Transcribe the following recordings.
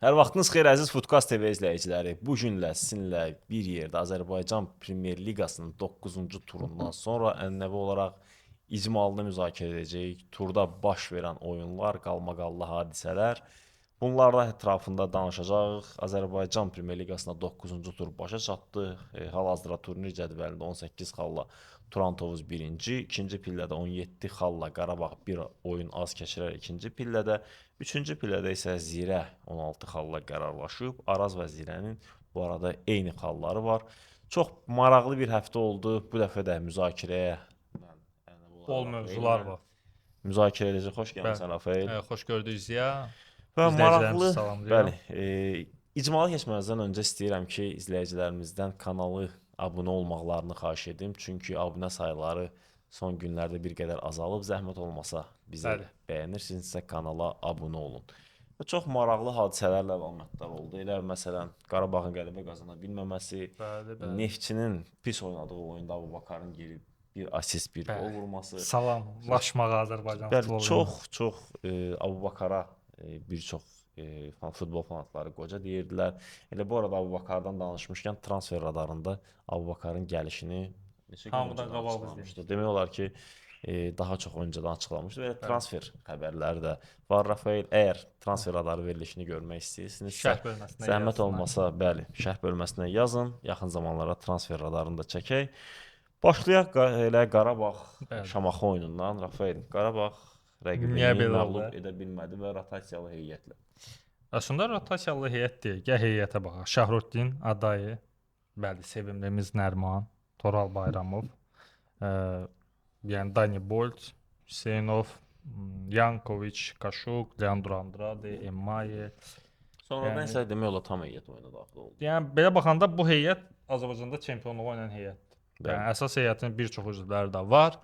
Hər vaxtınız xeyir əziz Foodcast TV izləyiciləri. Bu günlə sizinlə bir yerdə Azərbaycan Premyer Liqasının 9-cu turundan sonra ənənəvi olaraq icmalını müzakirə edəcəyik. Turda baş verən oyunlar, qalmaqallı hadisələr. Bunlarla ətrafında danışacağıq. Azərbaycan Premyer Liqasında 9-cu tur başa çatdı. Hal-hazırda turnir cədvəlində 18 xalla Turan Tovuz birinci, ikinci pillədə 17 xalla Qarabağ bir oyun az keçirər ikinci pillədə. Üçüncü pillədə isə Zirə 16 xalla qərarlaşıb. Araz və Zirənin bu arada eyni xalları var. Çox maraqlı bir həftə oldu. Bu dəfə də müzakirəyə Bol mövzular var. müzakirə edəcək. Xoş Bəli. gəlmisən Rafael. Xoş gördük Ziya. Və maraqlı, İzləyicilərimizi salamlayıram. bəli, icmala keçməzdən öncə istəyirəm ki, izləyicilərimizdən kanalı abunə olmaqlarını xahiş edim. Çünki abunə sayları son günlərdə bir qədər azalıb. Zəhmət olmasa bizə Bəli. bəyənirsinizsə kanala abunə olun. Və çox maraqlı hadisələrlə əlamətdar oldu. Elə məsələn, Qarabağın qələbə qazana bilməməsi, Bəli. Neftçinin pis oynadığı oyunda Abubakarın girib bir asist, bir gol vurması. Salamlaşmağa Azərbaycan Bəli, futboluna. çox Abubakara bir çox futbol fanatları qoca deyirdilər. Elə bu arada Abubakardan danışmışkən transfer radarında Abubakarın gəlişini neçə gün Hamıdan öncədən qabaq açıqlamışdı. Demək olar ki, daha çox öncədən açıqlamışdı və transfer xəbərləri də var. Rafael, əgər transfer radarı verilişini görmək istəyirsinizsə, Şərh bölməsinə zəhmət yazsınlar. olmasa, bəli, şərh bölməsinə yazın. Yaxın zamanlarda transfer radarını da çəkək. Başlayaq elə Qarabağ Şamaxı oyunundan. Rafael, Qarabağ Niyə rəqibini belə məğlub oldu? edə bilmədi və rotasiyalı heyətlə. Əslində rotasiyalı heyət deyil. Gəl heyətə baxaq. Şahruddin Adayi, bəli, sevimlimiz Nəriman, Toral Bayramov, ə, yəni Dani Bolt, Hüseynov, Yankoviç, Kaşuk, Leandro Andrade, Emmaye. Sonradan isə demək olar tam heyət oyuna daxil oldu. Yəni belə baxanda bu heyət Azərbaycanda çempionluq oynayan heyətdir. Bəli. Yəni əsas heyətin bir çox üzvləri də var.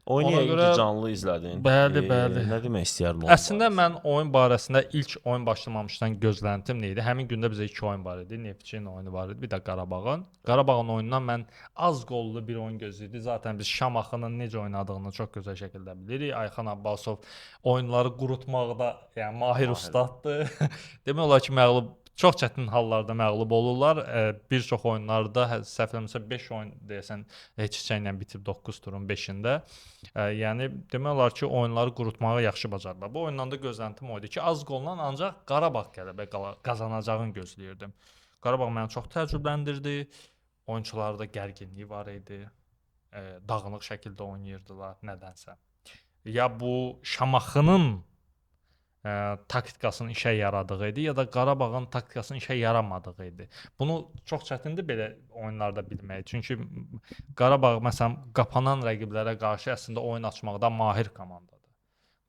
Oyunu Ona yəqin görə ki, canlı izlədin. Bəli, bəli. Nə demək istəyərdin? Əslində mən oyun barəsində ilk oyun başlamamışdan gözləntim nə idi? Həmin gündə bizə 2 oyun var idi. Neftçinin oyunu var idi, bir də Qarabağın. Qarabağın oyunundan mən az qollu bir oyun gözləyirdim. Zaten biz Şamaxının necə oynadığını çox gözəl şəkildə bilirik. Ayxan Abbasov oyunları qurutmaqda, yəni mahir ustaddır. Demək olar ki, çox çətin hallarda məğlub olurlar. Bir çox oyunlarda səhv eləmirəmsə 5 oyun deyəsən heç ilə bitib 9 turun 5-də. Yəni demək olar ki, oyunları qurutmağı yaxşı bacarırlar. Bu oyundan da gözləntim o idi ki, az qolla ancaq Qarabağ qələbə qazanacağını gözləyirdim. Qarabağ məni çox təəccübləndirdi. Oyunçularda gərginlik var idi. Dağınıq şəkildə oynayırdılar nədənsə. Ya bu Şamaxının taktikasının işə yaradığı idi, ya da Qarabağın taktikasının işə yaramadığı idi. Bunu çox çətindir belə oyunlarda bilmək. Çünki Qarabağ məsələn qapanan rəqiblərə qarşı əslində oyun açmaqda mahir komandadır.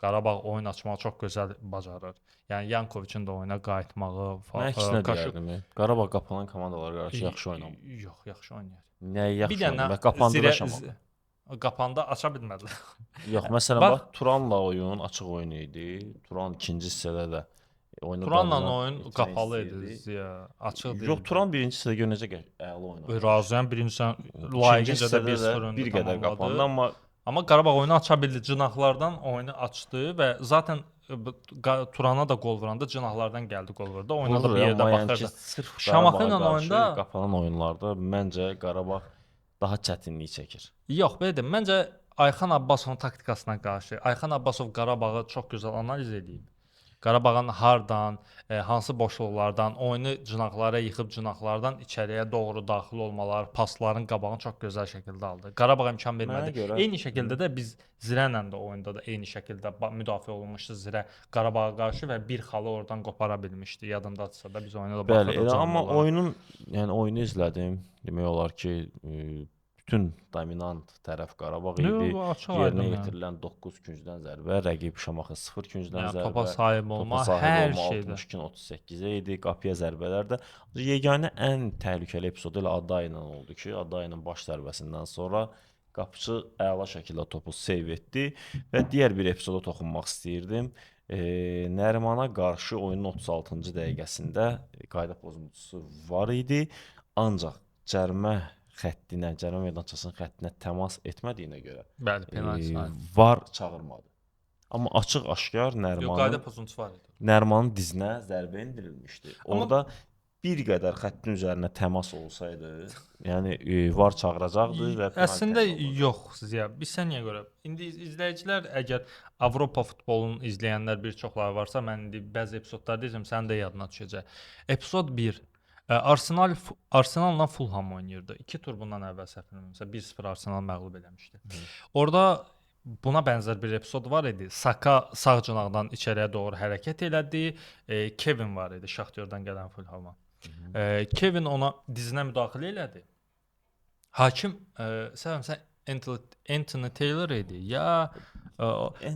Qarabağ oyun açmağı çox gözəl bacarır. Yəni Yankoviçin də oyuna qayıtmağı Mən əksinə deyərdim. Qarabağ qapanan komandalara qarşı yaxşı oynamır. Yox, yaxşı oynayır. Nəyi yaxşı Bir dənə oynamır? Qapandı da Şamaxı. Qapanda aça bilmədilər. Yox, məsələn bax Turanla oyun açıq oyun idi. Turan ikinci hissədə də oyunu Turanla oyun qapalı idi, Ziya, açıq deyildi. Yox, Turan birinci hissədə görə necə əla oynadı. Razıyam, birincisən layiqincə də 1-0 bir qədər qapandı, amma Qarabağ oyunu aça bildi. Cınaqlardan oyunu açdı və zaten Turana da qol vuranda cınaqlardan gəldi qol vurdu. Oyuna da bir yerdə baxırdı. Şamaxı ilə oyunda qapanan oyunlarda məncə Qarabağ daha çətinlik çəkir. Yox, belə deyim. Məncə Ayxan Abbasovun taktikasına qarşı Ayxan Abbasov Qarabağı çox gözəl analiz edib. Qarabağın hardan, hansı boşluqlardan oyunu cınaqlara yıxıb cınaqlardan içəriyə doğru daxil olmalar, pasların qabağını çox gözəl şəkildə aldı. Qarabağ imkan vermədi. Eyni şəkildə də biz Zirə ilə də oyunda da eyni şəkildə müdafiə olunmuşdu Zirə Qarabağa qarşı və bir xalı oradan qopara bilmişdi. Yadındadırsa da biz oyuna da baxırdıq. Bəli, amma oyunu izlədim. Demək olar ki, bütün dominant tərəf Qarabağ idi. Yerinə yetirilən 9 küncdən zərbə, rəqib Şamaxı 0 küncdən zərbə. Topa sahib olma, hər şeydə 62-38-ə idi, qapıya zərbələr də. Yeganə ən təhlükəli epizod elə Aday ilə oldu ki, Adayın baş zərbəsindən sonra qapıçı əla şəkildə topu seyv etdi və digər bir epizoda toxunmaq istəyirdim. Nərimana qarşı oyunun 36-cı dəqiqəsində qayda pozuntusu var idi, ancaq cərimə meydançasının xəttinə təmas etmədiyinə görə bəli, penalti var çağırmadı. Amma açıq-aşkar Yox, qayda pozuntusu var idi. Nərimanın dizinə zərbə endirilmişdi. Amma- Orada bir qədər xəttin üzərinə təmas olsaydı, yəni var çağıracaqdı və penalti Əslində təmin olunacaqdı. yox Ziya. Bir saniyə görə. İndi izləyicilər əgər Avropa futbolunu izləyənlər bir çoxları varsa, mən indi bəzi epizodlarda deyəcəm, sənin də yadına düşəcək. Epizod 1. Arsenalla Fulham oynayırdı. 2 tur bundan əvvəl səhv etmirəmsə 1-0 Arsenal məğlub eləmişdi. Orada buna bənzər bir epizod var idi. Saka sağ cinaqdan içəriyə doğru hərəkət elədi. Kevin var idi Şaxtyordan gələn Fulhama. Kevin ona dizinə müdaxilə elədi. Hakim səhvimsə Anthony Taylor idi. Ya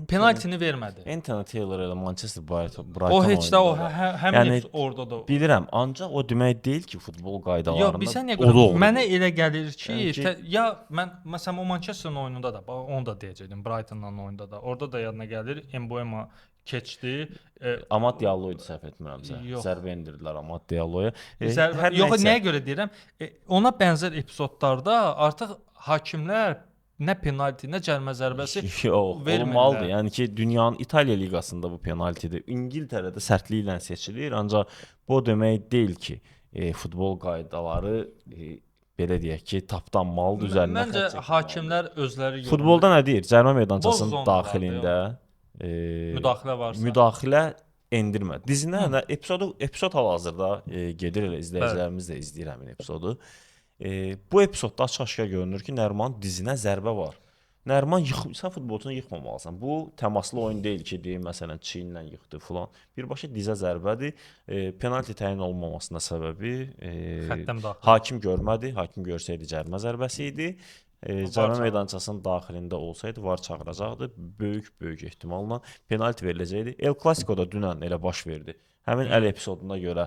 penaltini vermədi. Anthony Taylor ilə Manchester Brighton O heç də o oyununda həmin Yəni, orada da. bilirəm, ancaq o demək deyil ki, futbol qaydalarında Yox, bir saniyə o da görə. olur. Mənə elə gəlir ki, Yəni ki- ya mən məsələn o Manchesterın oyununda da, onu da deyəcəydim, Brightonla oyunda da. Orada da yadına gəlir, Mbeumo keçdi. Amad Diallo idi səhv etmirəmsə. Yox. Zərbə endirdilər Amad Dialloya. Yox, nəyə görə deyirəm? Ona bənzər epizodlarda artıq hakimlər nə penalti, nə cərimə zərbəsi Yox, vermirlər. olmalıdır. Yəni ki, dünyanın İtaliya liqasında bu penaltidir. İngiltərədə sərtliklə seçilir, ancaq bu o demək deyil ki, futbol qaydaları belə deyək ki, tapdanmalıdır üzərinə Məncə xətt çəkilməlidir. hakimlər özləri Futbolda nə deyir? Cərimə Boz meydançasının zonalarda daxilində müdaxilə varsa. müdaxilə endirmə. Dizinə də epizod hal-hazırda gedir elə izləyicilərimiz də izləyir həmin epizodu. Bu epizodda açıq-aşkar görünür ki, Nərimanın dizinə zərbə var. Nəriman sən futbolçunu yıxmamalısan. Bu təmaslı oyun deyil ki, deyim məsələn çiyinlə yıxdı filan. Birbaşa dizə zərbədir. Penalti təyin olunmamasına səbəbi Xəttə müdaxilə. hakim görmədi. Hakim görsəydi cərimə zərbəsi idi. Cərimə meydançasının daxilində olsaydı var çağıracaqdı. Böyük ehtimalla penalti veriləcəkdi. El Clasico-da dünən elə baş verdi. Həmin əl epizoduna görə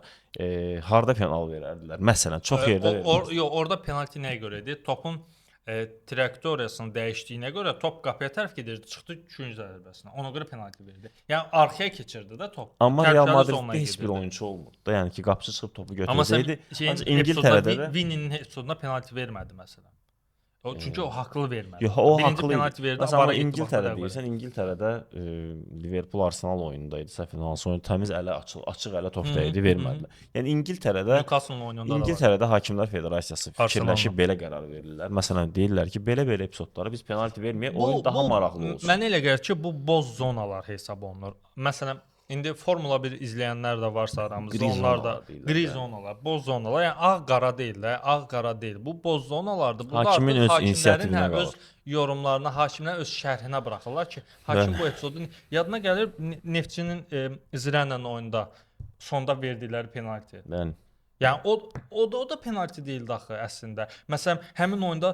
harda penal verərdilər? Məsələn, çox yerdə verildi. Yox, orada penalti nəyə görə idi? Topun trayektoriyasının dəyişdiyinə görə top qapıya tərəf gedirdi, çıxdı 2-cü zərbəsinə. Ona görə penalti verdi. Yəni arxaya keçirdi də top. Amma Real Tərəfləri Madriddə zonaya heç bir gedirdi. oyunçu olmurdu da, yəni ki, qapıçı çıxıb topu Amma sən götürsəydi, ancaq İngiltərədə də Vininin epizoduna penalti vermədi məsələn. O çünki o haqlı vermədi. Yox, o Birinci haqlı idi. penalti verdi. Məsələn, avara getdi, İngiltərə baxdı, deyirsən, İngiltərədə Liverpool Arsenal oyununda idi, səhv etmirəmsə, təmiz ələ açıq ələ topda idi, vermədilər. Yəni İngiltərədə Newcastle oyununda da var. İngiltərədə Hakimlər Federasiyası fikirləşib Arsenal'la. belə qərar verirlər. Məsələn, deyirlər ki, belə epizodları biz penalti verməyək, oyun daha maraqlı olsun. Mənə elə gəlir ki, bu boz zonalar hesab olunur. Məsələn, indi Formula 1 izləyənlər də varsa aramızda, Gri onlar da zonalar deyirlər, gri yəni. zonalar, boz zonalar, yəni ağ-qara deyil də, ağ-qara deyil. Bu boz zonalardır. Burada Hakimin artıq öz hakimlərin inisiativinə öz qalır. yorumlarına, hakimlərin öz şərhinə buraxırlar ki, hakim bu epizodu yadına gəlir Neftçinin Zirənlə oyunda sonda verdikləri penalti. Mən Yəni o da penalti deyildi axı əslində. Məsələn, həmin oyunda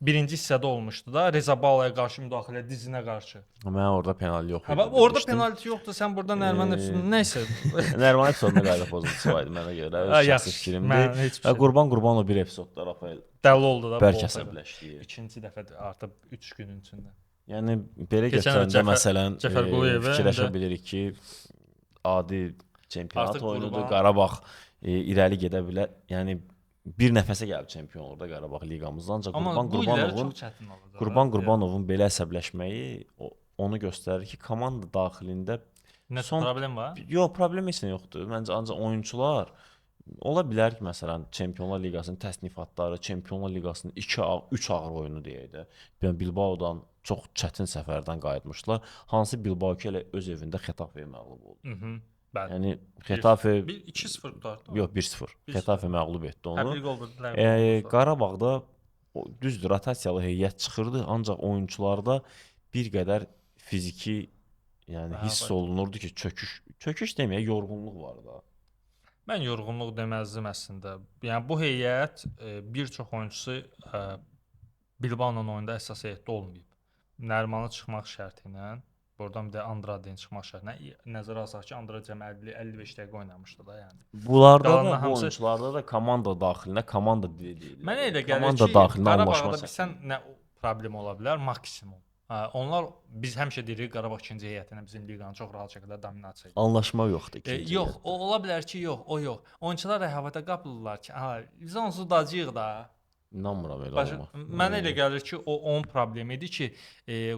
birinci hissədə olmuşdu da Reza Balaya qarşı müdaxilə dizinə qarşı. mən orada penalti yox idi. Orada penalti yoxdur. Sən burada Nərman episodunu nəysə. Nərman epizodunda qayda pozuntusu var idi mənə görə. Öz şəxsi fikrimdir. heç bir Və şey. Qurbanov bir epizodda Rafael Dəli oldu da bu bəlkə olsa. əsəbləşdi. İkinci dəfə artıq 3 günün içində. Yəni belə Keçən götürəndə Cəfər- məsələn Cəfər Quliyevə fikirləşə indi- bilirik ki, adi çempionat Artıq oyunudur. Qurban- Qarabağ irəli gedə bilər. Yəni bir nəfəsə gəlib çempion olur da Qarabağ liqamızda. Ancaq Amma Qurban bu illər Qurbanovun çox çətin olacaq. Qurbanovun belə əsəbləşməyi onu göstərir ki, komanda daxilində Nə son- problem var? yox, problem heç nə yoxdur. Məncə ancaq oyunçular ola bilər ki, məsələn, Çempionlar Liqasının təsnifatları, Çempionlar Liqasının 3 ağır oyunu deyək də. Yəni Bilbaodan çox çətin səfərdən qayıtmışlar. Hansı Bilbao ki elə öz evində Xetafeyə məğlub oldu. Bəli. Yəni Xetafe 2-0 qutardı. yox 1-0. Xetafe məğlub etdi onu. Həbli qol vurdular. Qarabağda düzdür, rotasiyalı heyət çıxırdı, ancaq oyunçularda bir qədər fiziki yəni hiss olunurdu ki, çöküş deməyə yorğunluq var da. Mən yorğunluq deməzdim əslində. Yəni bu heyət bir çox oyunçusu Bilbao-la oyunda əsas heyətdə olmayıb. Nərimanı çıxmaq şərti ilə, buradan bir də Andrade'nin çıxmaq şərti ilə nəzərə alsaq ki, Andrade cəmi 50-55 dəqiqə oynamışdı da, yəni. Bunlarda Qalanlar da bu hamısı- oyunçularda da komanda daxilinə komanda dili deyilir. Mənə elə gəlir Komanda ki, daxilinə anlaşma Qarabağda bilsən nə problem ola bilər? Maksimum. Onlar biz həmişə deyirik Qarabağ ikinci heyətinə bizim liqanı çox rahat şəkildə dominasiya edir. anlaşma yoxdur ikinci. Yox, ola bilər ki, yox, o yox. Oyunçular rəhavətə qapılırlar ki, biz onsuz dacıyıq da. İnanmıram elə Başa, olma. mənə elə gəlir ki, o onun problemi idi ki,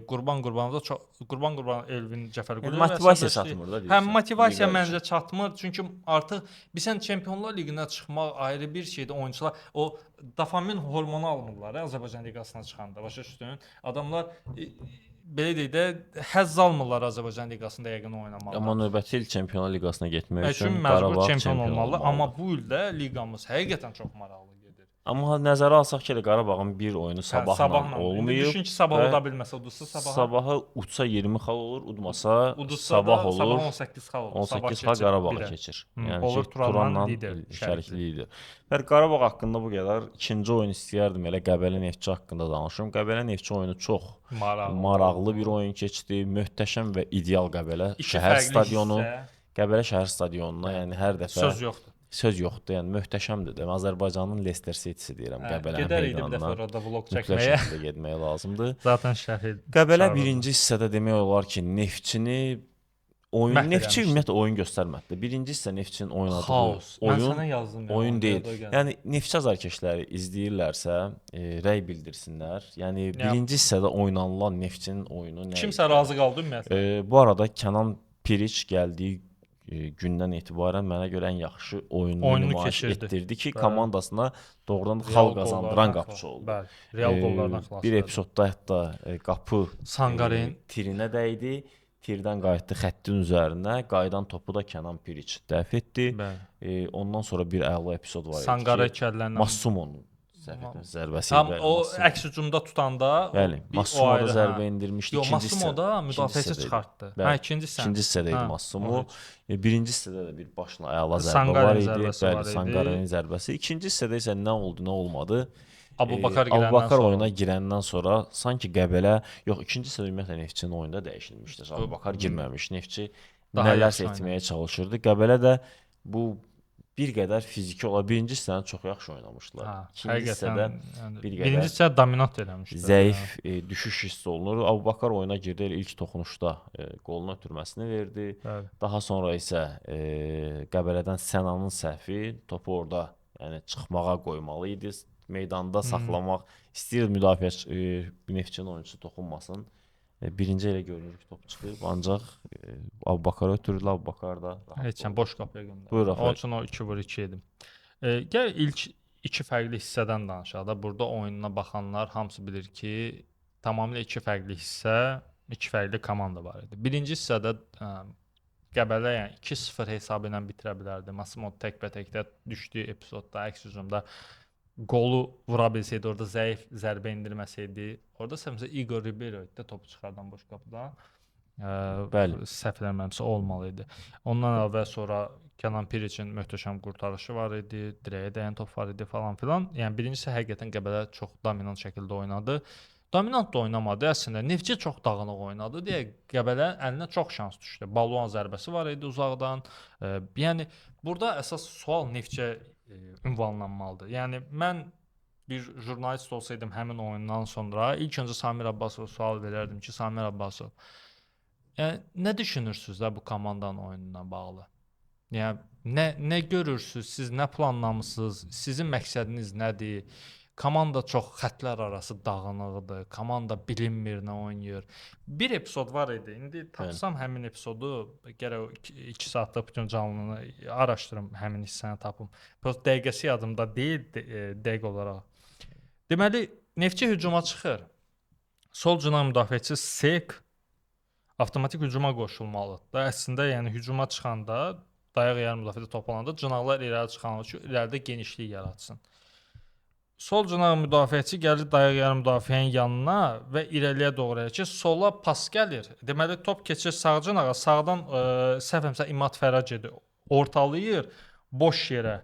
Qurban Qurbanova çox Qurban Elvin Yəni Cəfərquliyeva motivasiya əsəbləşdi. çatmır da Həm deyirsən. motivasiya Liqa məncə üçün. çatmır, çünki artıq bilirsən Çempionlar Liqinə çıxmaq ayrı bir şeydir. Oyunçular o dopamin hormonu almırlar Azərbaycan liqasına çıxanda. Başa düşdün? Adamlar belə deyək də həzz almırlar Azərbaycan liqasında yəqin oynamaqdan. Amma növbəti il Çempionlar Liqasına getmək Üçün üçün məcbur Qarabağ çempion olmalı, amma olmalıdır. bu il də liqamız həqiqətən çox maraqlı gedir. Amma nəzərə alsaq ki, elə Qarabağın bir oyunu Sabahla Sabahla. İndi olmayıb. düşün ki, Sabah və oda bilməsə udursa Sabaha. Sabahı utsa 20 xal olur, udmasa Uduzsa Sabah da olur. Sabah 18 xal olur. 18 Sabah xal Qarabağa birə. keçir. Olur ki, Turanla lider, şərikli lider. Və Qarabağ haqqında bu qədər. İkinci oyun istəyərdim elə Qəbələ Neftçi haqqında danışım. Qəbələ Neftçi oyunu çox maraqlı bir oyun keçdi. Möhtəşəm və ideal Qəbələ şəhər stadionu. Qəbələ şəhər stadionuna, yəni hər dəfə söz yoxdur. Yəni möhtəşəmdir də. Azərbaycanın Leicester City-si deyirəm Qəbələnin gedərik meydanına. bir dəfə orada vlog Mütləq çəkməyə. şəkildə getmək lazımdır. Zaten şərh. Qəbələ birinci hissədə demək olar ki, Neftçini oyun Neftçi ümumiyyətlə oyun göstərmədi. Birinci hissə Neftçinin oynadığı oyun deyil. Yəni Neftçi azarkeşləri izləyirlərsə, rəy bildirsinlər. Yəni birinci hissədə oynanılan Neftçinin oyunu nə? Kimsə razı qaldı ümumiyyətlə. Bu arada Kənan Piriç gəldiyi gündən etibarən mənə görə ən yaxşı oyununu nümayiş etdirdi ki, komandasına doğrudan xal qazandıran qapıçı oldu. Bəli, Real qollardan xilas etdi. Bir epizodda hətta qapı Sanqarin tirinə dəydi. Tirdən qayıtdı xəttin üzərinə, qayıdan topu da Kənan Piriç dəf etdi. Ondan sonra bir əla epizod var idi ki, Sanqara kəlləndən Massumonun zərbəsi ilə. O əks hücumda tutanda bəli, Massumo da zərbə endirmişdi. Yox, Massumo da müdafiəçi çıxartdı. Hə, ikinci hissədə idi Massumo. Birinci hissədə də bir başına əla zərbə var idi. Bəli, Sanqarenin zərbəsi. İkinci hissədə isə nə oldu, nə olmadı? Abubakar oyuna girəndən sonra sanki Qəbələ, yox, ikinci hissədə ümumiyyətlə Neftçinin oyunda dəyişilmişdi. Abubakar girməmiş, Neftçi nələrsə etməyə çalışırdı. Qəbələ də bu bir qədər fiziki olaraq birinci hissəni çox yaxşı oynamışdılar. İkinci hissədə bir qədər birinci hissə dominant eləmişdi. Zəif düşüş hiss olunur. Abubakar oyuna girdi, ilk toxunuşda qolunu ötürməsini verdi. Daha sonra isə Qəbələdən Sənanın səhvi, topu orada yəni çıxmağa qoymalı idi. Meydanda saxlamaq istəyir müdafiəçi Neftçinin oyunçusu toxunmasın. Birinci elə görünür ki, top çıxıb, ancaq Abubakar ötürüldü, Abubakar da heç boş qapıya göndərdi. Buyur Rafael. Onun üçün o 2-2 idi. Gəl ilk iki fərqli hissədən danışaq da. Burada oyununa baxanlar hamısı bilir ki, tamamilə iki fərqli hissə, iki fərqli komanda var idi. Birinci hissədə Qəbələ yəni 2-0 hesabı ilə bitirə bilərdi. Massimo təkbətəkdə düşdüyü epizodda, əks hücumda qolu vura bilsəydi, orada zəif zərbə endirməsəydi, orada səmsə Igor Ribeiro idi topu çıxardan boş qapıdan. Bəli, səhv eləmirəmsə olmalı idi. Ondan əvvəl sonra Kənan Piriçin möhtəşəm qurtarışı var idi, dirəyə dəyən top var idi falan filan. Yəni birincisi həqiqətən Qəbələ çox dominant şəkildə oynadı. Dominant da oynamadı əslində. Neftçi çox dağınıq oynadı deyə Qəbələnin əlinə çox şans düşdü. Balon zərbəsi var idi uzaqdan. Yəni burada əsas sual Neftçiyə ünvanlanmalıdır. Yəni mən bir jurnalist olsaydım həmin oyundan sonra ilk öncə Samir Abbasova sual verərdim ki, Samir Abbasov, yəni nə düşünürsüz də bu komandanın oyununa bağlı? Yəni nə görürsüz, siz nə planlamısınız, sizin məqsədiniz nədir? Komanda çox xəttlər arası dağınıqdır. Komanda bilinmir nə oynayır. Bir epizod var idi. İndi tapsam həmin epizodu, gərək 2 saatlıq bütün canlını araşdırım, həmin hissəni tapım. Prosta dəqiqəsi yadımda deyil, dəqiq olaraq. Deməli, Neftçi hücuma çıxır. Sol cinah müdafiəçisi Sek avtomatik hücuma qoşulmalıdır. Əslində, yəni hücuma çıxanda, dayaq yarım müdafiədə top alanda cinahlar irəli çıxanlar ki, irəlidə genişlik yaratsın. Sol cinah müdafiəçi gəlir dayaq yarım müdafiənin yanına və irəliyə doğru ki, sola pas gəlir. Deməli, top keçir sağ cinaha, sağdan səhvəmsə İmad Fərəc edir, ortalayır boş yerə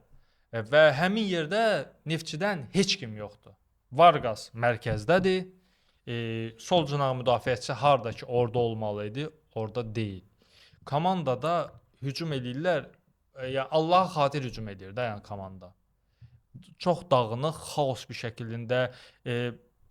və həmin yerdə Neftçidən heç kim yoxdur. Varqas mərkəzdədir, sol cinah müdafiəçi harda ki, orada olmalı idi, orada deyil. Komandada hücum edirlər, yəni Allaha xatir hücum edir də, yəni komanda. Çox dağınıq, xaos bir şəkildə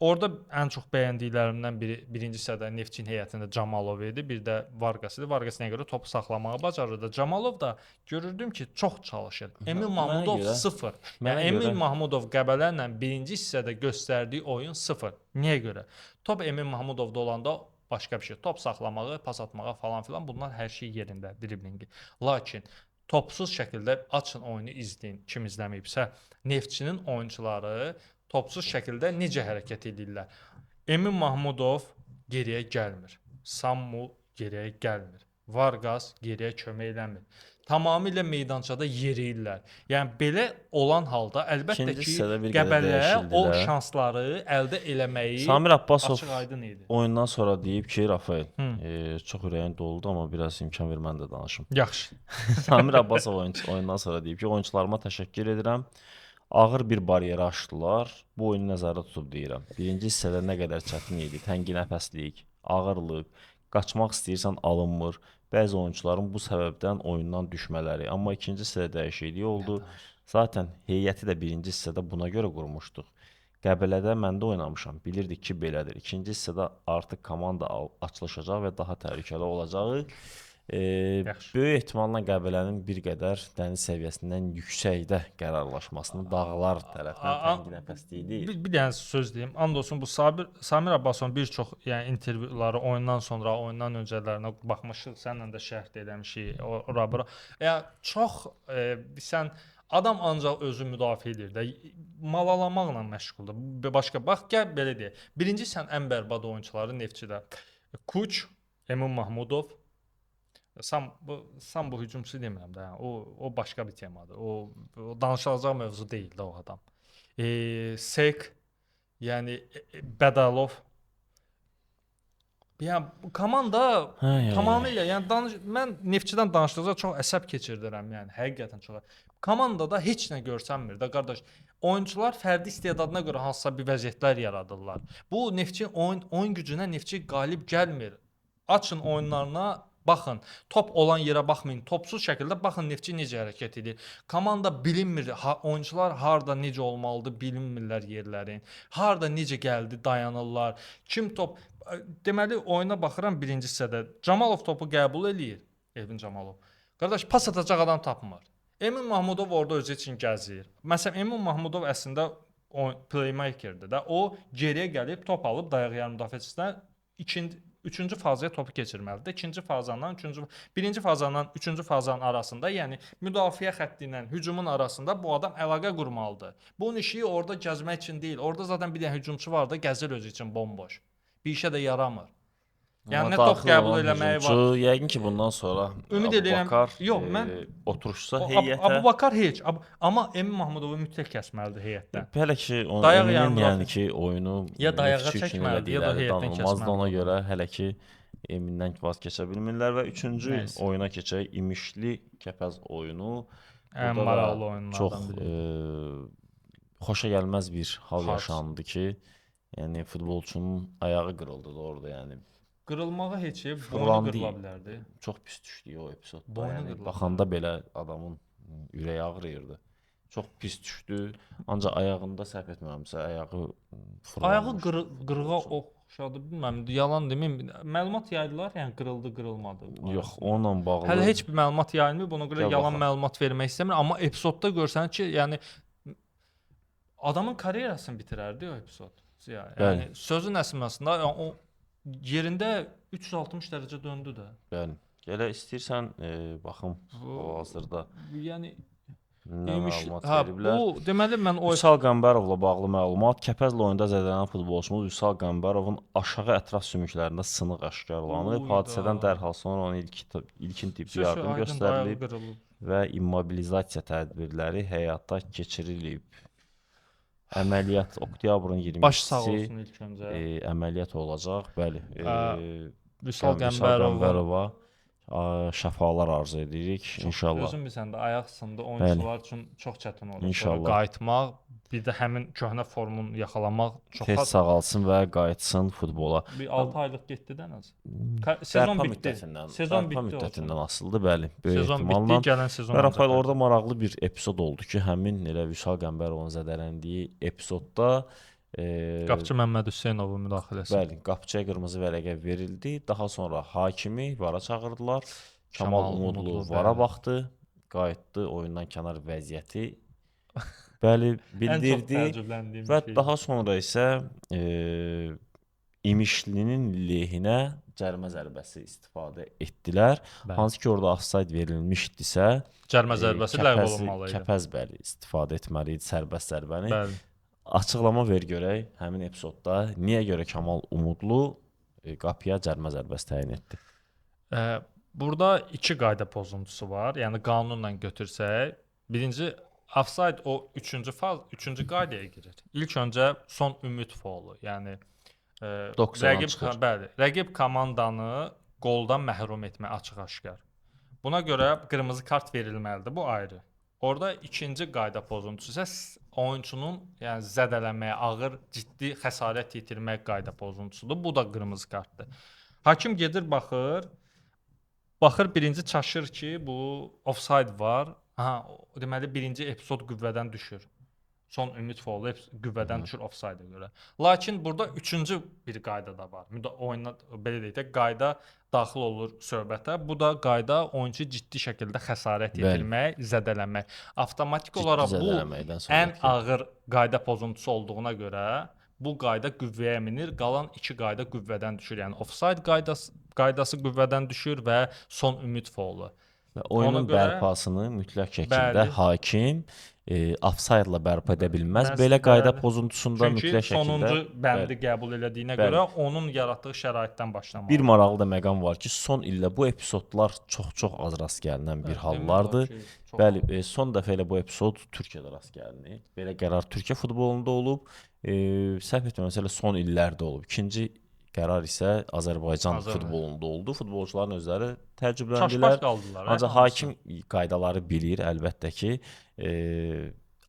orada ən çox bəyəndiklərimdən biri birinci hissədə Neftçinin heyətində Camalov idi, bir də Vargas idi. Vargas nəyə görə topu saxlamağı bacarırdı. Camalov da görürdüm ki, çox çalışır. Emin Mahmudov görə- 0. mənə Yəni görə- Emin Mahmudov Qəbələ ilə birinci hissədə göstərdiyi oyun 0. Niyə görə? Top Emin Mahmudovda olanda başqa bir şey. Top saxlamağı, pas atmağı falan filan bunlar hər şey yerində, driblingi. Lakin topsuz şəkildə açın oyunu izləyin. Kim izləməyibsə, Neftçinin oyunçuları topsuz şəkildə necə hərəkət edirlər? Emin Mahmudov geriyə gəlmir. Sammu geriyə gəlmir. Vargas geriyə kömək eləmir. Tamamilə meydançada yeriyirlər. Yəni belə olan halda əlbəttə İkinci ki, hissədə bir qədər Qəbələ o dəyişildilər. şansları əldə eləməyi Samir Abbasov açıq aydın idi. oyundan sonra deyib ki, Rafael, çox ürəyim doludu, amma biraz imkan ver mən də danışım. Yaxşı. Samir Abbasov oyundan sonra deyib ki, oyunçularıma təşəkkür edirəm. Ağır bir bariyeri aşdılar. Bu oyunu nəzərdə tutub deyirəm. Birinci hissədə nə qədər çətin idi. Təngi nəfəslik, ağırlıq, qaçmaq istəyirsən alınmır. Bəzi oyunçuların bu səbəbdən oyundan düşmələri. Amma ikinci hissədə dəyişiklik oldu. Zaten heyəti də birinci hissədə buna görə qurmuşduq. Qəbələdə mən də oynamışam. Bilirdik ki, belədir. İkinci hissədə artıq komanda açılacaq və daha təhlükəli olacağı. Yaxşı. Böyük ehtimalla Qəbələnin bir qədər dəniz səviyyəsindən yüksəkdə qərarlaşmasını dağlar tərəfindən tənqid nəfəsliyi deyil. Bir dənə söz deyim. And olsun bu Samir Abbasovun bir çox yəni intervyuları oyundan sonra, oyundan öncələrinə baxmışıq. Səninlə də şərh eləmişik. Ora bura. Yəni çox sən adam ancaq özü müdafiə edir də, malalamaqla məşğuldur. Başqa bax gəl belə deyək. Birinci sən ən bərbad oyunçuları Neftçidə. Kuç, Emin Mahmudov, Sam bu hücumçu demirəm də. O başqa bir temadır. O danışılacaq mövzu deyil də o adam. Sek, yəni Bədalov. Yəni bu komanda tamamilə, yəni mən Neftçidən danışdıqca çox əsəb keçirdirəm, yəni həqiqətən çox. Komandada heç nə görsənmir də qardaş. Oyunçular fərdi istedadına görə hansısa bir vəziyyətlər yaradırlar. Bu Neftçinin oyun gücünə Neftçi qalib gəlmir. Açın oyunlarına baxın, top olan yerə baxmayın, topsuz şəkildə baxın Neftçi necə hərəkət edir. Komanda bilinmir, oyunçular harda necə olmalıdır, bilinmirlər yerlərin. Harda necə gəldi, dayanırlar. Kim top deməli oyuna baxıram birinci hissədə. Camalov topu qəbul eləyir, Emin Camalov. Qardaş pas atacaq adam tapmır. Emin Mahmudov orada özü üçün gəzir. Məsələn, Emin Mahmudov əslində playmakerdir də. O geriyə gəlib top alıb dayaq yarım müdafiəçisinə üçüncü fazaya topu keçirməlidir. İkinci fazandan birinci fazandan üçüncü fazanın arasında, yəni müdafiə xətti ilə hücumun arasında bu adam əlaqə qurmalıdır. Bunun işi orada gəzmək üçün deyil. Orada zaten bir dənə hücumçu var da, gəzir özü üçün bomboş. Bir işə də yaramır. Yəni nə top qəbul eləməyi var. Yəqin ki, bundan sonra Ümid edirəm. Yox, mən oturuşsa heyətə. Abubakar heç, amma Emin Mahmudovu mütləq kəsməlidir heyətdən. Hələ ki, Dayaq yəni ki, oyunu ya dayağa çəkməlidir, ya da heyətdən kəsməlidir. Ona görə hələ ki Emindən vaz keçə bilmirlər və üçüncü oyuna keçək. İmişli Kəpəz oyunu. Ən maraqlı oyunlardan biri. Çox xoşa gəlməz bir hal yaşandı ki, yəni futbolçunun ayağı qırıldı da orada, yəni. Qırılmağa heç boynu qırıla bilərdi. Çox pis düşdü o epizodda. Yəni baxanda belə adamın ürəyi ağrıyırdı. Çox pis düşdü. Ancaq ayağında səhv etmirəmsə, ayağı fırlanmış. Ayağı qırığa oxşadı, bilmirəm, yalan deməyim. Məlumat yaydılar, yəni qırıldı, qırılmadı. Yox, onunla bağlı. Hələ heç bir məlumat yayılmır, buna görə yalan məlumat vermək istəmirəm, amma epizodda görsən ki, yəni adamın karyerasını bitirərdi o epizod. Yəni sözün əsasında o yerində 360 dərəcə döndü də. Bəli. Elə istəyirsən baxım hal-hazırda. Yəni nə məlumat veriblər. Bu deməli mən Vüsal Qəmbərovla bağlı məlumat. Kəpəzlə oyunda zədələnən futbolçumuz Vüsal Qəmbərovun aşağı ətraf sümüklərində sınıq aşkarlanıb. Hadisədən dərhal sonra ona ilkin tibbi yardım göstərilib və immobilizasiya tədbirləri həyata keçirilib. Əməliyyat oktyabrın 22-si əməliyyat olacaq. Bəli. Vüsal Qəmbərova şəfalar arzu edirik inşallah. Özün bilsən də ayaq sındı, oyunçular üçün çox çətin olur. İnşallah. Qayıtmaq, bir də həmin köhnə formunu yaxalamaq çox tez sağalsın və qayıtsın futbola. Bir 6 aylıq getdi də az. Sezon bitdi. Sezon müddətindən asılıdır, bəli. Böyük sezon ehtimalla. Bitdi, gələn sezon. Və Rafael orada maraqlı bir epizod oldu ki, həmin elə Vüsal Qəmbərovun zədələndiyi epizodda Qapıçı Məmməd Hüseynovun müdaxiləsi. Bəli, qapıçıya qırmızı vərəqə verildi. Daha sonra hakimi VAR-a çağırdılar. Kamal Kamal Umudlu Umudlu, VAR-a bəli. baxdı, qayıtdı oyundan kənar vəziyyəti. Bəli, Ən çox bildirdi təəccübləndiyim və şey. daha sonra isə İmişlinin lehinə cərimə zərbəsi istifadə etdilər. Bəli. Hansı ki, orada offside verilmişdisə, Cərimə zərbəsi ləğv olunmalı idi. Kəpəz bəli istifadə etməli idi sərbəst zərbəni. Bəli. Açıqlama ver görək həmin epizodda niyə görə Kamal Umudlu qapıya cərimə zərbəsi təyin etdi? Burada iki qayda pozuntusu var. Yəni qanunla götürsək, birinci offside o 3-cü faz, 3-cü qaydaya girir. İlk öncə son ümid faulu, yəni 90-dan çıxır. bəli, rəqib komandanı qoldan məhrum etmə açıq-aşkar. Buna görə qırmızı kart verilməlidir. Bu ayrı. Orada ikinci qayda pozuntusu isə oyunçunun yəni zədələməyə, ağır, ciddi xəsarət yetirmək qayda pozuntusudur. Bu da qırmızı kartdır. Hakim gedir baxır birinci çaşır ki, bu offside var. Deməli birinci epizod qüvvədən düşür. Son ümid faulu qüvvədən düşür offside-a görə. Lakin burada üçüncü bir qayda da var. Oyuna belə deyək də qayda daxil olur söhbətə. Bu da qayda oyunçu ciddi şəkildə xəsarət yetirmək, zədələmək. Avtomatik olaraq bu ən ağır qayda pozuntusu olduğuna görə bu qayda qüvvəyə minir. Qalan iki qayda qüvvədən düşür. Yəni offside qaydası qüvvədən düşür və son ümid faulu. Və oyunun bərpasını mütləq şəkildə hakim offside-la bərpa edə bilməz. Belə qayda pozuntusunda mütləq şəkildə sonuncu bəndi qəbul elədiyinə görə onun yaratdığı şəraitdən başlamalıdır. Bir maraqlı da məqam var ki, son ildə bu epizodlar çox az rast gəlinən bir hallardır. Bəli, son dəfə elə bu epizod Türkiyədə rast gəlinir. Belə qərar Türkiyə futbolunda olub. Səhv etmirəmsə son illərdə olub. İkinci qərar isə Azərbaycan futbolunda oldu. Futbolçuların özləri təəccübləndilər. Ancaq hakim qaydaları bilir, əlbəttə ki,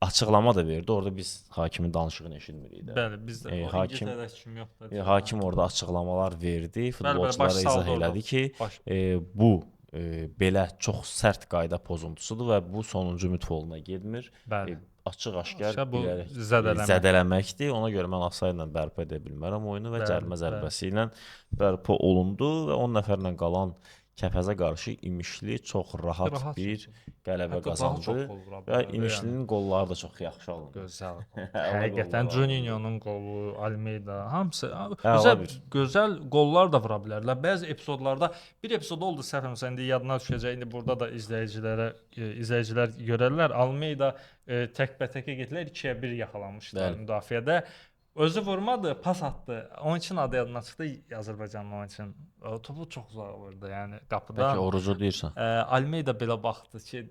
açıqlama da verdi. Orada biz hakimin danışığını eşitmirik də. Bəli, biz də İngiltərədə kim yoxdur. Hakim orada açıqlamalar verdi, futbolçulara izah elədi ki, bu belə çox sərt qayda pozuntusudur və bu sonuncu ümid fauluna getmir. Açıq-aşkar zədələməkdir. Ona görə mən offside-la bərpa edə bilmərəm oyunu və cərimə zərbəsi ilə bərpa olundu və 10 nəfərlə qalan Kəpəzə qarşı İmişli çox rahat bir qələbə qazandı və İmişlinin qolları da çox yaxşı alındı. Gözəl. Həqiqətən Juninho'nun qolu, Almeida, hamısı gözəl qollar da vura bilərlər. Bəzi epizodlarda bir epizod oldu səhvimsə indi yadına düşəcək. İndi burada da izləyicilər görərlər. Almeida təkbətəkə getdilər, 2-1 yaxalanmışlar müdafiədə. Özü vurmadı, pas atdı. Oyunçunun adı yadına çıxdı, Azərbaycanlı oyunçunun. Topu çox uzaq vurdu, yəni qapıdan. Bəlkə orucu deyirsən. Almeida belə baxdı ki,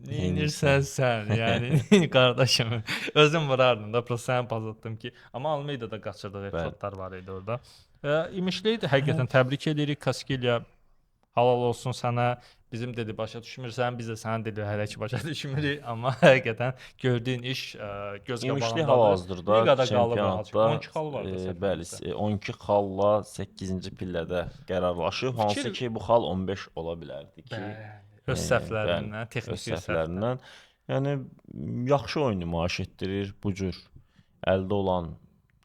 neynirsən sən, yəni qardaşım, özüm vurardım da, prosta sən pas atdım ki. Amma Almeida da qaçırdığı epizodlar var idi orada. İmişli həqiqətən təbrik edirik Kaskilya. Halal olsun sənə. Bizim dedi başa düşmürsən, biz də sənin dedi hələ ki başa düşmürük, amma həqiqətən gördüyün iş göz qabağındadır. İmişli hal-hazırda çempionatda 12 xal var da. Bəli, 12 xalla 8-ci pillədə qərarlaşıb, hansı ki bu xal 15 ola bilərdi ki, öz səhvlərindən, texniki səhvlərindən. Yəni yaxşı oyun nümayiş etdirir bu cür əldə olan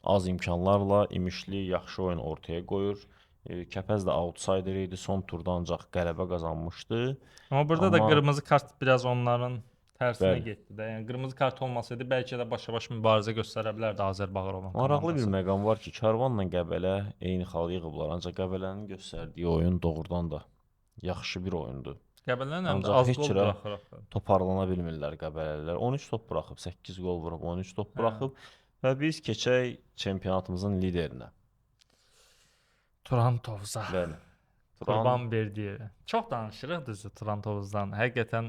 az imkanlarla İmişli yaxşı oyun ortaya qoyur. Kəpəz də outsider idi, son turda ancaq qələbə qazanmışdı. Amma burada da qırmızı kart biraz onların tərsinə getdi də. Yəni qırmızı kart olmasaydı bəlkə də başa-baş mübarizə göstərə bilərdi Azərbağırovun komandası. Maraqlı bir məqam var ki, Karvanla Qəbələ eyni xal yığıblar, ancaq Qəbələnin göstərdiyi oyun doğrudan da yaxşı bir oyundur. Qəbələnin həm də az gol buraxır. Toparlana bilmirlər Qəbələlilər. 13 top buraxıb, 8 gol vurub, 13 top buraxıb və biz keçək çempionatımızın liderinə. Turan Tovuza. Bəli. Qurban Berdiyev. Çox danışırıq düzdür Turan Tovuzdan. Həqiqətən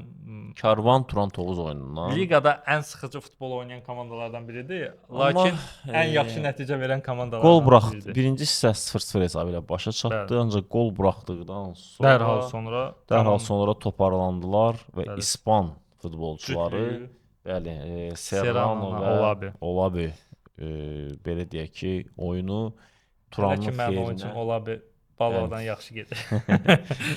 Karvan Turan Tovuz oyunundan. Liqada ən sıxıcı futbol oynayan komandalardan biridir. Lakin ən yaxşı nəticə verən komandalardan biridir. Gol buraxdı. Birinci hissə 0-0 hesabı ilə başa çatdı, ancaq gol buraxdıqdan sonra dərhal sonra toparlandılar və İspan futbolçuları, bəli, Serrano və Olabi belə deyək ki, oyunu Turanlıq xeyrinə Olabi Balodan yaxşı gedir.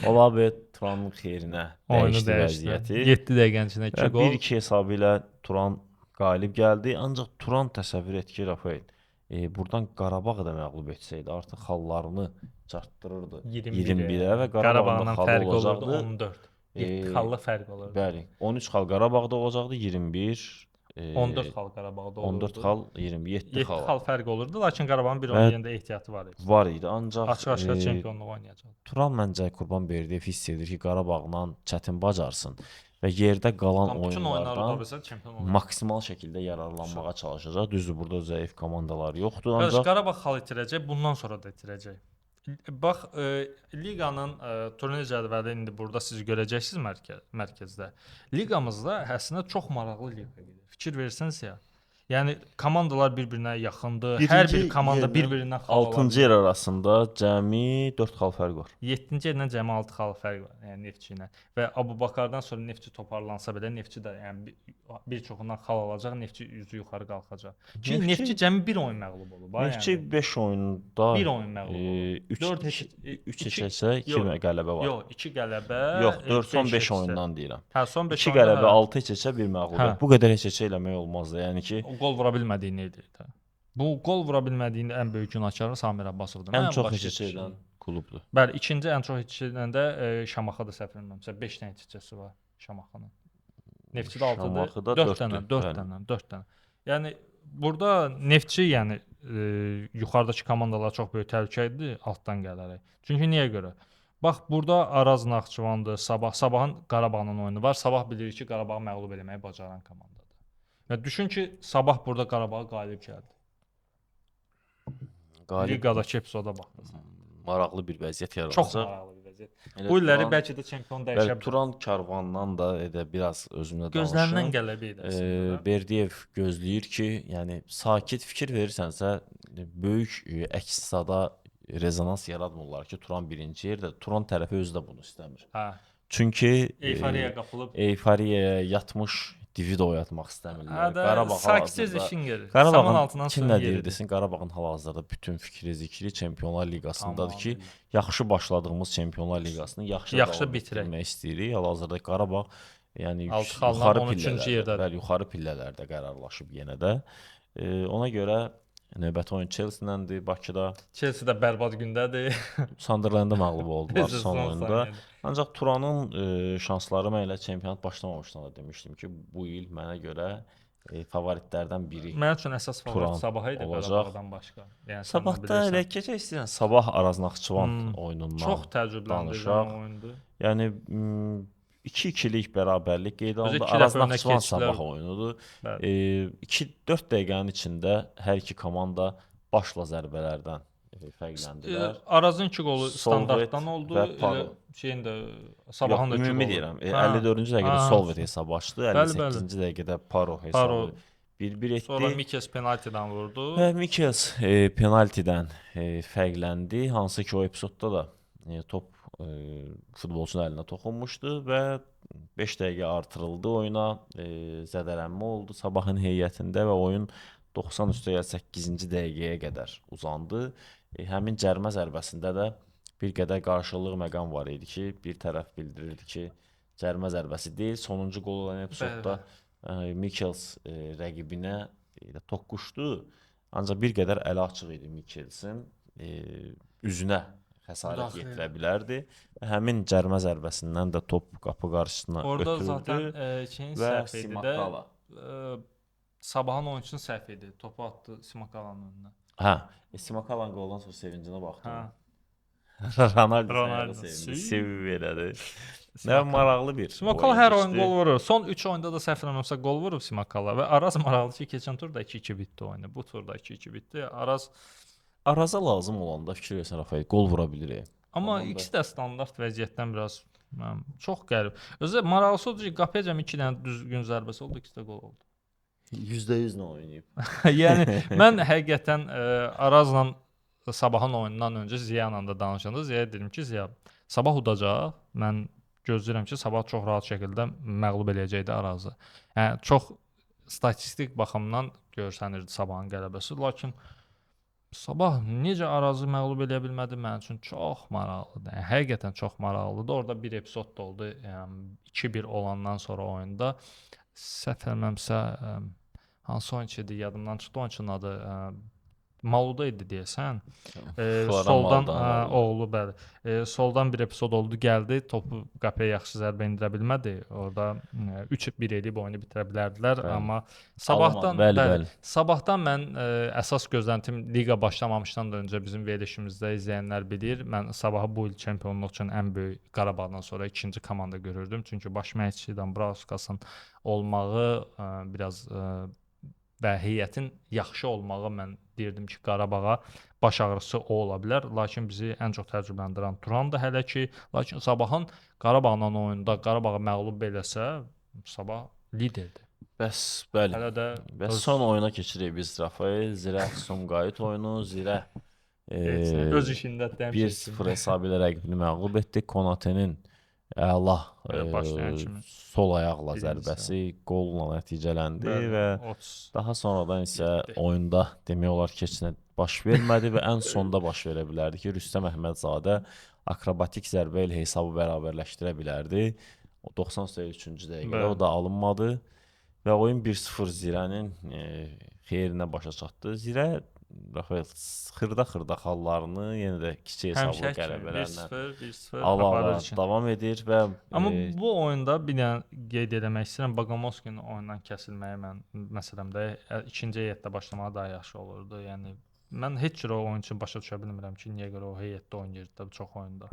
Olabi Turanlıq xeyrinə dəyişdi vəziyyəti. 7 dəqiqənin içində 2 gol. 1-2 hesabı ilə Turan qalib gəldi. Ancaq Turan təsəvvür et ki, Rafael, Buradan Qarabağı da məğlub etsəydi, artıq xallarını çartdırırdı 21-ə. 21-ə və Qarabağın da Qarabağla xalı fərq olurdu olacaqdı. 14. E, 7 xalla fərq olurdu. Bəli, 13 xal Qarabağda olacaqdı, 21, 14 xal Qarabağda 14 olurdu. xal, 27 7 xal xal fərq olurdu, lakin Qarabağın bir Və oynayanda ehtiyatı var idi. var idi. Ancaq Açıq-aşkar çempionluq oynayacaqdı. Turan məncə Qurbanberdiyev hiss edir ki, Qarabağla çətin bacarsın və yerdə qalan Bütün oyunları da oyunlardan bilsə çempion olacaq. maksimal şəkildə yararlanmağa çalışacaq. Düzdür, burada zəif komandalar yoxdur, Qardaş, ancaq Qarabağ xal itirəcək, bundan sonra da itirəcək. Bax, liqanın turnir cədvəli indi burada siz görəcəksiniz mərkəzdə. Liqamızda əslində çox maraqlı liqa gedir. Fikir versəniz ya. Yəni komandalar bir-birinə yaxındır. Hər bir komanda bir-birindən xal 6-cı yer arasında cəmi 4 xal fərq var. 7-ci yerdən cəmi 6 xal fərq var, yəni Neftçi ilə. Və Abubakardan sonra Neftçi toparlansa belə Neftçi də yəni bir çoxundan xal alacaq, Neftçi üzü yuxarı qalxacaq. Çünki Neftçi cəmi bir oyun məğlub olub. Neftçi 5 oyunda bir oyun məğlub olub. 3 heçəsə 2 qələbə var. Yox, 2 qələbə. Yox, 4 son 5 oyundan deyirəm. Hə, son 5 2 qələbə, 6 heçəsə, 1 məğlubiyyət. Bu qədər heçəsə eləmək olmazdı. Yəni ki, gol vura bilmədiyini edirdi. Bu gol vura bilmədiyinin ən böyük günahkarı Samir Abbasovdur. Ən çox heçəsə edən klubdur. Bəli, ikinci ən çox heçəsə edən də Şamaxıda səhv etmirəmsə 5 dənə heçəsi var Şamaxının. Neftçidə 6-dır. 4 dənə. Yəni burada Neftçi yəni yuxarıdakı komandalar çox böyük təhlükə idi altdan gələrək. Çünki niyə görə? Bax burada Araz Naxçıvandır, Sabahın Qarabağla oyunu var. Sabah bilir ki, Qarabağı məğlub eləməyi bacaran komandadır. Və düşün ki, Sabah burada Qarabağa qalib gəldi. Liqadakı epizoda baxırsan. Maraqlı bir vəziyyət yaranacaq. Çox maraqlı bir vəziyyət. Bu illəri bəlkə də çempion dəyişə bilər. Turan Karvandan da biraz özünə danışır. Gözlərindən qələbə idi əslində. Berdiyev gözləyir ki, yəni sakit fikir verirsənsə, böyük əks-sada rezonans yaratmırlar ki, Turan birinci yerdə. Turan tərəfi özü də bunu istəmir. Hə. Çünki eyfariyaya qapılıb, eyfariyaya yatmış divid oyatmaq istəmirlər. Qarabağ saksız işin gəlir. Qarabağın kim nə deyir desin, Qarabağın hal-hazırda bütün fikri zikri Çempionlar Liqasındadır ki, yaxşı başladığımız Çempionlar Liqasını yaxşı bitirmək istəyirik. Hal-hazırda Qarabağ yəni yuxarı pillələrdə qərarlaşıb yenə də. Ona görə növbəti oyun Chelsea-ləndir Bakıda. Chelsea də bərbad gündədir. Sunderland-da məğlub oldular son oyunda. Ancaq Turanın şansları mən elə çempionat başlamamışdan da demişdim ki, bu il mənə görə favoritlərdən biri. Mənim üçün əsas favorit Sabah idi Qarabağdan başqa. Yəni Sabahda elə keçək istəyirəm. Sabah Araz Naxçıvan oyunundan çox təəccübləndirən oyundu. Yəni 2-2-lik bərabərlik qeydə alındı. Araz Naxçıvan Sabah oyunudur. 2-4 dəqiqənin içində hər iki komanda başla zərbələrdən fərqləndilər. Arazın 2 qolu standartdan oldu. Elə şeyin də Sabahın da 2 qolu. Ümumi deyirəm. 54-cü dəqiqədə Solvet hesab açdı. 58-ci dəqiqədə Paro hesabı 1-1 etdi. Sonra Mikels penaltidən vurdu. Və Mikels penaltidən fərqləndi. Hansı ki o epizodda da top futbolçunun əlinə toxunmuşdu və 5 dəqiqə artırıldı oyuna, zədələnmə oldu Sabahın heyətində və oyun 90+8-ci dəqiqəyə qədər uzandı. Həmin cərimə zərbəsində də bir qədər qarşılıq məqam var idi ki, bir tərəf bildirirdi ki, cərimə zərbəsi deyil. Sonuncu qol olan epizodda Mikels rəqibinə toqquşdu. Ancaq bir qədər əli açıq idi Mikelsin, üzünə xəsarət yetirə bilərdi. Həmin cərimə zərbəsindən də top qapı qarşısına ötürdü. Orada zaten şeyin səhv idi də. Sabahın oyunçusunun səhv idi. Topu atdı Simakalanın önünə. Hə, Simakalan qoldan sonra sevincinə baxdım. Ronaldo sevib elədi. Nə maraqlı bir. Simakala hər oyun gol vurur. Son 3 oyunda da səhv eləmirəmsə gol vurub Simakala və Araz maraqlı ki, keçən turda 2-2 bitdi oyunu. Bu turda 2-2 bitdi. Araza lazım olanda fikir versən Rafael, gol vura bilir. Amma ikisi də standart vəziyyətdən biraz çox qəribə. Özü maraqlısı odur ki, qapıya 2 dənə düzgün zərbəsi oldu, ikisi də gol oldu. %100 nə oynayıb. Yəni mən həqiqətən Arazla Sabahın oyunundan öncə Ziya ilə də danışanda Ziyaya dedim ki, Ziya, Sabah udacaq. Mən gözləyirəm ki, Sabah çox rahat şəkildə məğlub eləyəcəkdi Arazı. Yəni çox statistik baxımdan görsənirdi Sabahın qələbəsi, lakin Sabah necə Arazı məğlub eləyə bilmədi mənim üçün çox maraqlıdır. Yəni həqiqətən çox maraqlıdır. Orada bir epizod da oldu. Yəni 2-1 olandan sonra oyunda səhv etmirəmsə hansı oyunçu idi yadımdan çıxdı, oyunçunun adı Maluda idi deyəsən. Flora Soldan Maldonado. oğlu bəli. Soldan bir epizod oldu, gəldi, topu qapıya yaxşı zərbə endirə bilmədi. Orada 3-1 eləyib oyunu bitirə bilərdilər, Bəli. amma sabahdan Alamadı, bəli. Sabahdan mən əsas gözləntim liqa başlamamışdan da öncə bizim verilişimizdə izləyənlər bilir. Mən sabahı bu il çempionluq üçün ən böyük Qarabağdan sonra ikinci komanda görürdüm. Çünki baş məşqçi Dambrauskasın olmağı biraz və heyətin yaxşı olmağı mən deyirdim ki, Qarabağa baş ağrısı o ola bilər. Lakin bizi ən çox təcrübələndirən Turandır hələ ki. Lakin Sabahın Qarabağla oyunda Qarabağı məğlub eləsə, Sabah liderdir. Bəs bəli. Hələ də Bəs son oyuna keçirik biz Rafael, Zirə, Sumqayıt oyunu, Zirə öz işində 1-0 hesabı ilə rəqibini məğlub etdi. Konatenin əla başlayan kimi sol ayaqla birincisi. zərbəsi qolla nəticələndi Bəli, və 30. daha sonradan isə Yetdi. oyunda demək olar ki, heç nə baş vermədi və ən sonda baş verə bilərdi ki, Rüstəm Əhmədzadə akrobatik zərbə ilə hesabı bərabərləşdirə bilərdi. O 93-cü dəqiqədə Bəli. o da alınmadı və oyun 1-0 Zirənin xeyrinə başa çatdı. Zirə Rafael xırda hallarını yenə də kiçik hesablı qələbələrlə 1-0 ala aparır ki. davam edir və Amma bu oyunda bir dənə qeyd eləmək istəyirəm, Baqamovskinin oyundan kəsilməyi mən məsələmdə ikinci heyətdə başlamağı daha yaxşı olurdu. Yəni mən heç cür o oyunçunu başa düşə bilmirəm ki, niyə görə o heyətdə oynayırdı da çox oyunda.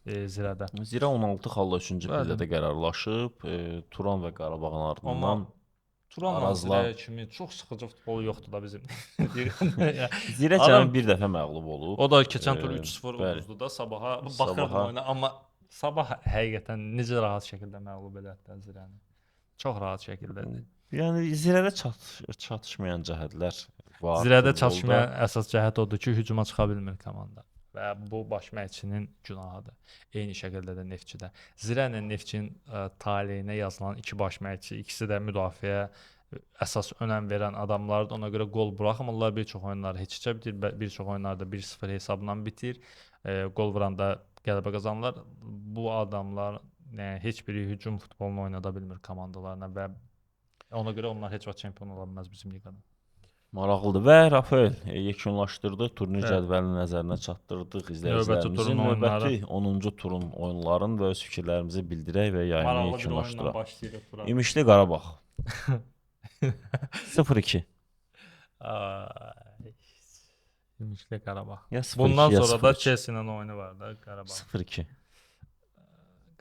Zirədə. Zirə 16 xalla 3-cü Bəli. pillədə qərarlaşıb. Turan və Qarabağın ardından Amma Turan Arazlar- Zirə kimi çox sıxıcı futbolu yoxdur da bizim. Zirə Adam- cəmi bir dəfə məğlub olub. O da keçən tur 3-0 bəli. uduzdu da Sabaha. Sabaha. Baxırdım oyuna, amma Sabah həqiqətən necə rahat şəkildə məğlub elətdilər Zirəni. Çox rahat şəkildə. Yəni Zirədə çatışmayan cəhətlər var. Zirədə futbolda. çatışmayan əsas cəhət odur ki, hücuma çıxa bilmir komanda və bu baş məşqçinin günahıdır. Eyni şəkildə də Neftçidə. Zirə ilə Neftçinin taleyinə yazılan iki baş məşqçi, ikisi də müdafiəyə əsas önəm verən adamlardır. Ona görə qol buraxmırlar. Bir çox oyunları heç-heçə bitir, bir çox oyunlarda 1-0 hesabla bitir. Qol vuranda qələbə qazanırlar. Bu adamlar heç biri hücum futbolunu oynada bilmir komandalarına və ona görə onlar heç vaxt çempion ola bilməz bizim liqada. Maraqlıdır və Rafael yekunlaşdırdıq. Turnir Bəli. cədvəlini nəzərinə çatdırdıq Növbəti izləyicilərimizin. turun Növbəti 10-cu turun oyunlarını və öz fikirlərimizi bildirək və yayını Maraqlı bir oyunla yekunlaşdıraq. başlayırıq bura. İmişli Qarabağ 0-2. İmişli Qarabağ. Ya 0-2 Bundan ya sonra da 0-2. Chelsea ilə oyunu var da Qarabağ. 0-2.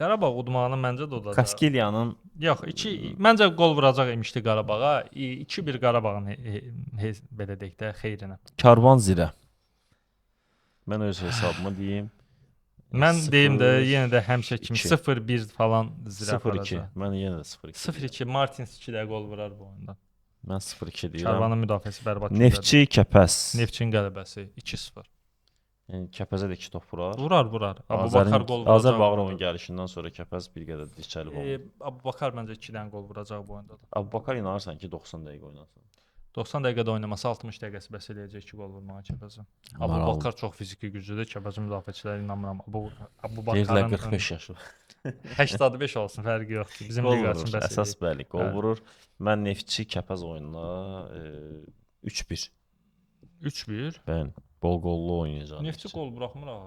Qarabağ udmağını məncə də udacaq. Kaskilyanın Yox, məncə qol vuracaq İmişli Qarabağa. 2-1 Qarabağın belə deyək də xeyrinə. Karvan Zirə. Mən öz hesabımı deyim. Mən deyim də yenə də həmişə kimi 2. 0-1 falan Zirə 0-2. aparacaq. Mən yenə də 0-2. 0-2 Martins 2 də qol vurar bu oyunda. Mən 0-2 deyirəm. Karvanın müdafiəsi bərbad. Neftçi Kəpəz. Neftçinin qələbəsi 2-0. Yəni Kəpəzə də 2 top vurar. Vurar. Abubakar qol vuracaq. Azərbaycan gəlişindən sonra Kəpəz bir qədər dirçəlib oldu. Abubakar məncə 2 dənə qol vuracaq bu oyunda da. Abubakar inanırsan ki 90 dəqiqə oynasın. 90 dəqiqədə oynaması 60 dəqiqəsi bəs eləyəcək 2 qol vurmağa Kəpəzə. Maraqlı. Abubakar çox fiziki güclüdür. Kəpəzin müdafiəçiləri inanmıram. Deyirlər Abubakarın 45 yaşı. 85 olsun, fərqi yoxdur. Bizim Qol liqa vurur. üçün bəs Əsas eləyir. bəli, qol Hə. vurur. Mən Neftçi Kəpəz oyununa 3-1. 3-1. Bəli, bol qollu oynayacaq. Neftçi qol buraxmır ağa.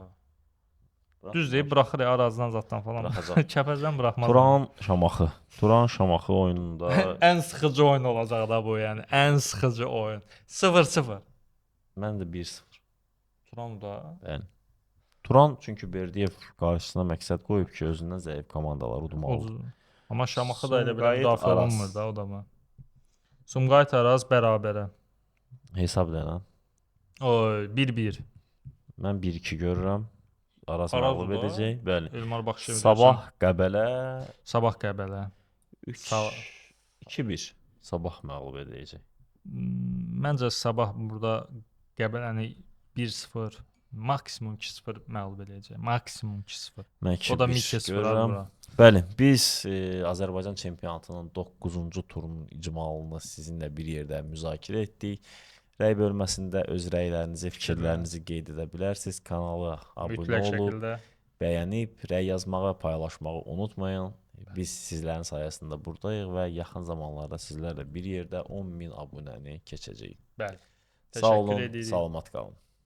Buraxmır. Düz deyib buraxır ya, arazdan zatdan falan. Buraxacaq. Kəpəzdən buraxmaz. Turan Şamaxı oyununda Ən sıxıcı oyun olacaq da bu, yəni ən sıxıcı oyun. 0-0. mən də 1-0. Turan da Bəli. Turan çünki Berdiyev qarşısına məqsəd qoyub ki, özündən zəif komandalar udmalıdır. amma Şamaxı da elə belə Sumqayıt müdafiə Araz. olunmur da o da mı? Sumqayıt Araz bərabərə. Hesab deyən. Oy 1-1. Mən 1-2 görürəm. Araz Araz məğlub da. edəcək. Bəli. Elmar Baxşev. Sabah Qəbələ Sabah Qəbələ. 2-1. Sabah məğlub edəcək. Məncə Sabah burada Qəbələni 1-0, maksimum 2-0 məğlub edəcək. Maksimum 2-0. Mən O da 2-1 Mikes görürəm. vurar. Bəli, biz Azərbaycan çempionatının 9-cu turunun icmalını sizinlə bir yerdə müzakirə etdik. Rəy bölməsində öz rəylərinizi, fikirlərinizi qeyd edə bilərsiniz. Kanala abunə Mütləq olub, şəkildə. bəyənib, rəy yazmağı, paylaşmağı unutmayın. Biz sizlərin sayəsində buradayıq və yaxın zamanlarda sizlərlə bir yerdə 10.000 abunəni keçəcəyik. Bəli. Sağ Təşəkkür olun, edirik. salamat qalın.